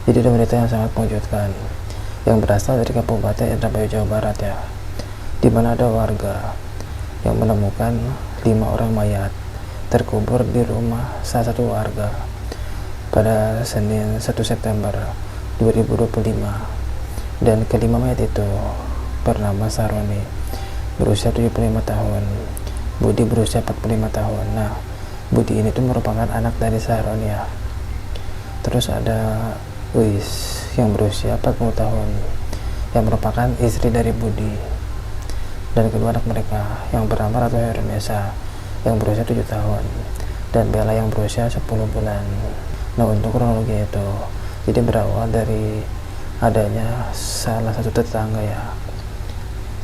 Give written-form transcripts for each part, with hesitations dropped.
Jadi ada berita yang sangat mengejutkan yang berasal dari Kabupaten Indramayu, Jawa Barat ya, di mana ada warga yang menemukan 5 orang mayat terkubur di rumah salah satu warga pada Senin 1 September 2025. Dan kelima mayat itu bernama Saroni berusia 75 tahun, Budi berusia 45 tahun. Nah, Budi ini tuh merupakan anak dari Saroni ya. Terus ada Uis yang berusia 40 tahun yang merupakan istri dari Budi, dan kedua anak mereka yang bernama Ratu Hermesa yang berusia 7 tahun dan Bella yang berusia 10 bulan. Nah, untuk kronologi itu jadi berawal dari adanya salah satu tetangga ya.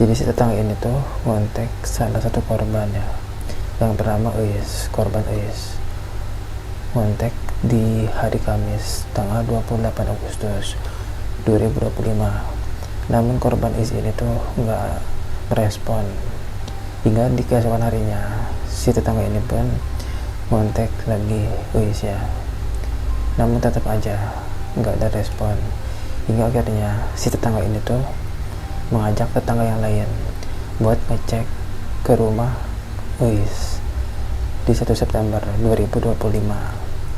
Jadi si tetangga ini tuh ngontek salah satu korban ya, yang bernama Uis, korban Uis, ngontek di hari Kamis tanggal 28 Agustus 2025. Namun korban Is ini tuh nggak merespon hingga di keesokan harinya si tetangga ini pun ngontek lagi Is ya, namun tetap aja nggak ada respon hingga akhirnya si tetangga ini tuh mengajak tetangga yang lain buat ngecek ke rumah Is di 1 September 2025.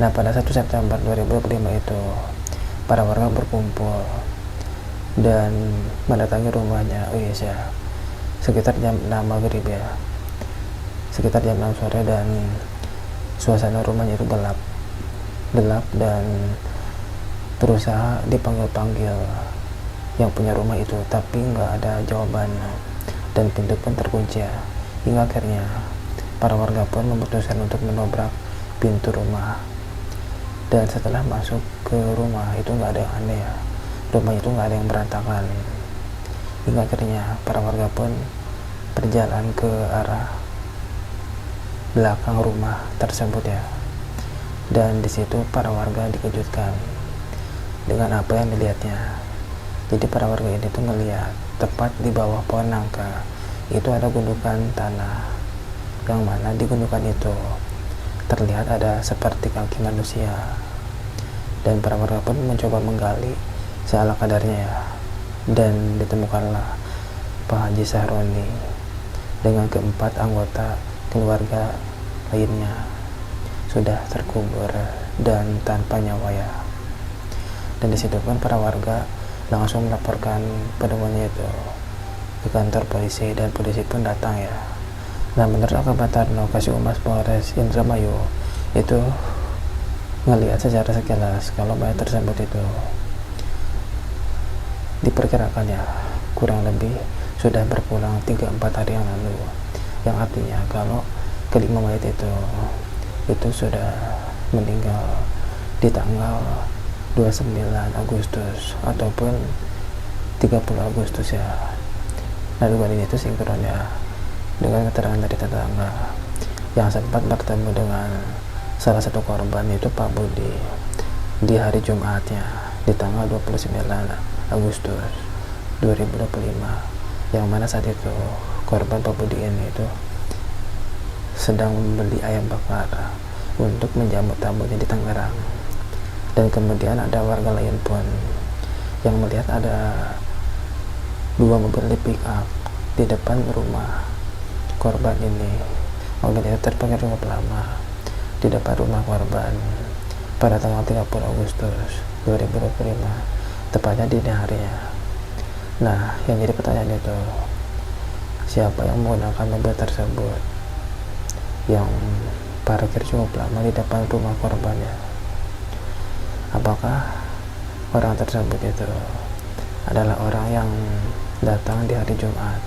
Nah, pada 1 September 2025 itu para warga berkumpul dan mendatangi rumahnya Uis ya, sekitar jam 6 maghrib ya, sekitar jam 6 sore, dan suasana rumahnya itu gelap dan berusaha dipanggil-panggil yang punya rumah itu, tapi nggak ada jawaban dan pintu pun terkunci ya. Hingga akhirnya para warga pun memutuskan untuk menobrak pintu rumah. Dan setelah masuk ke rumah itu nggak ada yang aneh ya, rumah itu nggak ada yang berantakan. Hingga akhirnya para warga pun berjalan ke arah belakang rumah tersebut ya, dan di situ para warga dikejutkan dengan apa yang dilihatnya. Jadi para warga ini tuh ngelihat tepat di bawah pohon nangka itu ada gundukan tanah, yang mana di gundukan itu terlihat ada seperti kaki manusia. Dan para warga pun mencoba menggali seala kadarnya ya, dan ditemukanlah Pak Haji Sahroni dengan keempat anggota keluarga lainnya sudah terkubur dan tanpa nyawa ya. Dan disitu pun para warga langsung melaporkan penemuannya itu ke kantor polisi, dan polisi pun datang ya. Nah, menurut AKP Tarno Kasih-Humas Polres Indramayu itu ngelihat secara sekilas kalau mayat tersebut itu diperkirakan ya kurang lebih sudah berpulang 3-4 hari yang lalu, yang artinya kalau kelima mayat itu sudah meninggal di tanggal 29 Agustus ataupun 30 Agustus ya. Nah, dugaan ini itu sinkron ya dengan keterangan dari tetangga yang sempat bertemu dengan salah satu korban, yaitu Pak Budi, di hari Jumatnya di tanggal 29 Agustus 2025, yang mana saat itu korban Pak Budi ini itu sedang membeli ayam bakar untuk menjamu tamunya di Tangerang. Dan kemudian ada warga lain pun yang melihat ada 2 mobil pick up di depan rumah korban ini. Mobil itu terparkir cukup lama di depan rumah korban pada tanggal 30 Agustus 2025, tepatnya dini harinya. Nah, yang jadi pertanyaan itu, siapa yang menggunakan mobil tersebut yang parkir cukup lama di depan rumah korbannya? Apakah orang tersebut itu adalah orang yang datang di hari Jumat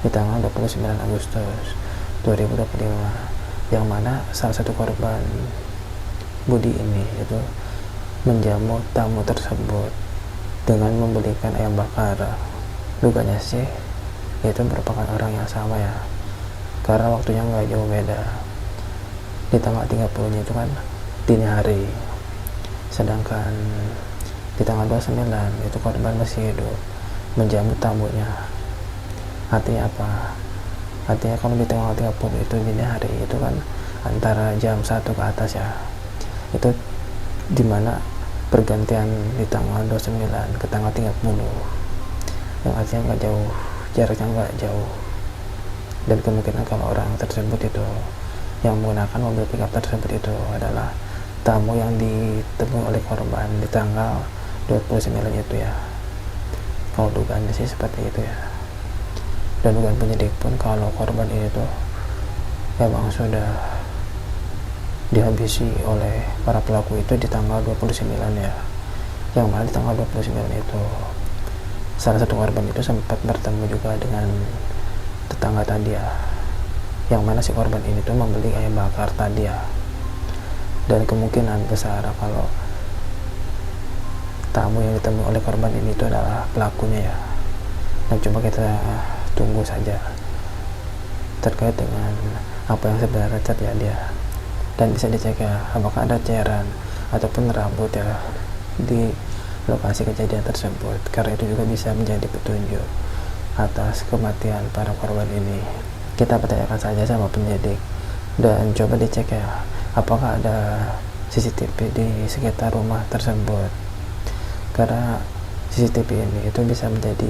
di tanggal 29 Agustus 2025, yang mana salah satu korban Budi ini itu menjamu tamu tersebut dengan membelikan ayam bakar? Duganya sih itu merupakan orang yang sama ya, karena waktunya nggak jauh beda. Di tanggal 30 nya itu kan dini hari, sedangkan di tanggal 29 itu korban masih hidup menjamu tamunya. Artinya apa? Artinya kalau di tanggal 30 itu dini hari itu kan antara jam 1 ke atas ya, itu dimana pergantian di tanggal 29 ke tanggal 30, yang artinya nggak jauh, jaraknya nggak jauh. Dan kemungkinan kalau orang tersebut itu yang menggunakan mobil pickup tersebut itu adalah tamu yang ditemui oleh korban di tanggal 29 itu ya. Kalau dugaannya sih seperti itu ya. Dan dugaan penyidik pun kalau korban ini tuh memang sudah dihabisi oleh para pelaku itu di tanggal 29 ya. Yang mana di tanggal 29 itu salah satu korban itu sempat bertemu juga dengan tetangga tadi ya, yang mana si korban ini tuh membeli ayam bakar tadi ya. Dan kemungkinan besar kalau tamu yang ditemui oleh korban ini itu adalah pelakunya ya. Dan coba kita tunggu saja terkait dengan apa yang sebenarnya terjadi ya. Dan bisa dicek ya, apakah ada cairan ataupun rambut ya di lokasi kejadian tersebut, karena itu juga bisa menjadi petunjuk atas kematian para korban ini. Kita pertanyakan saja sama penyidik dan coba dicek ya, apakah ada CCTV di sekitar rumah tersebut, karena CCTV ini itu bisa menjadi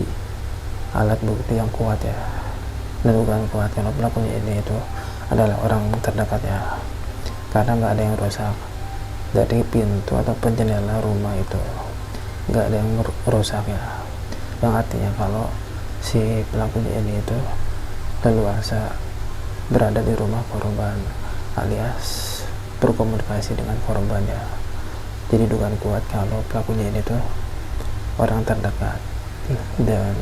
alat bukti yang kuat ya, dan bukan kuat kalau pelakunya ini itu adalah orang terdekat ya, karena nggak ada yang rusak dari pintu ataupun jendela rumah itu, nggak ada yang rusak ya, yang artinya kalau si pelakunya ini itu leluasa berada di rumah korban alias berkomunikasi dengan korban ya. Jadi dugaan kuat kalau pelakunya ini tuh orang terdekat. Dan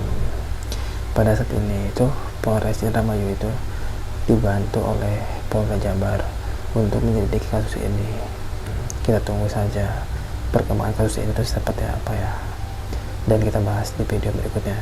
pada saat ini itu Polres Indramayu itu dibantu oleh Polda Jabar untuk menyelidiki kasus ini. Kita tunggu saja perkembangan kasus ini itu seperti apa ya, dan kita bahas di video berikutnya.